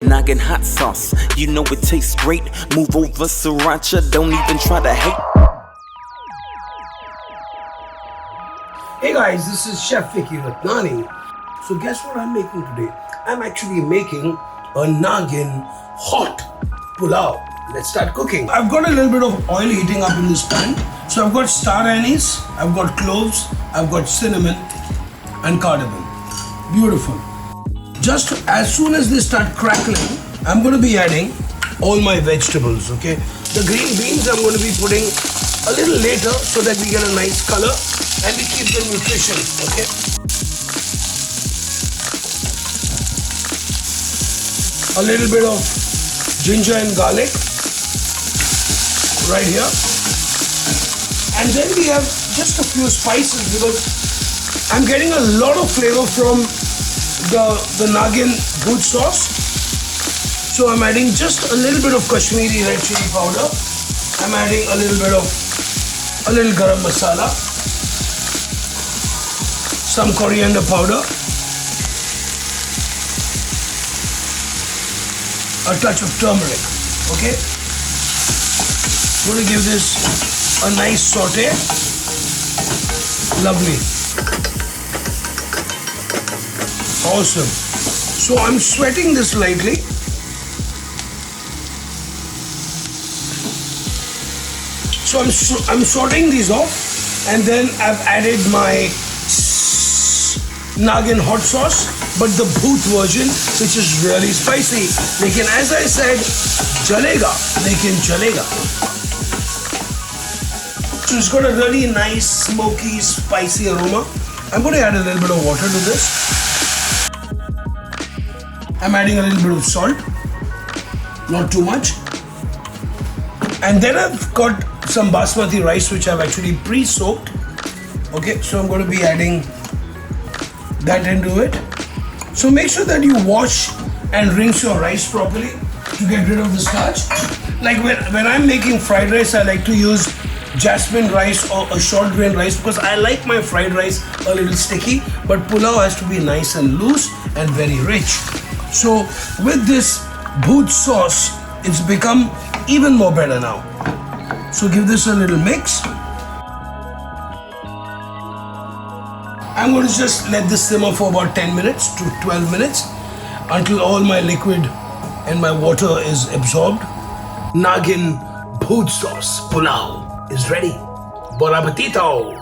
Naagin Hot Sauce, you know it tastes great. Move over sriracha, don't even try to hate. Hey guys, this is Chef Vicky Ratnani. So guess what I'm making today? I'm actually making a Naagin Hot Pulao. Let's start cooking. I've got a little bit of oil heating up in this pan. So I've got star anise, I've got cloves, I've got cinnamon and cardamom. Beautiful. Just as soon as they start crackling, I'm going to be adding all my vegetables, okay? The green beans I'm going to be putting a little later so that we get a nice color and we keep the nutrition, okay? A little bit of ginger and garlic right here. And then we have just a few spices because I'm getting a lot of flavor from the Naagin Bhoot Sauce. So I'm adding just a little bit of Kashmiri red chilli powder. I'm adding a little garam masala, some coriander powder, a touch of turmeric, okay? I'm going to give this a nice saute. Lovely. Awesome. So I'm sweating this lightly. So I'm sorting these off, and then I've added my Naagin Hot Sauce, but the Bhoot version, which is really spicy. Lekin as I said, jalega, lekin jalega. So it's got a really nice, smoky, spicy aroma. I'm going to add a little bit of water to this. I'm adding a little bit of salt, not too much. And then I've got some basmati rice which I've actually pre-soaked. Okay, so I'm going to be adding that into it. So make sure that you wash and rinse your rice properly to get rid of the starch. Like when I'm making fried rice, I like to use jasmine rice or a short grain rice because I like my fried rice a little sticky, but pulao has to be nice and loose and very rich. So with this Bhoot sauce, it's become even more better now. So give this a little mix. I'm going to just let this simmer for about 10 minutes to 12 minutes until all my liquid and my water is absorbed. Naagin Bhoot Sauce Pulao is ready. Bon appetito!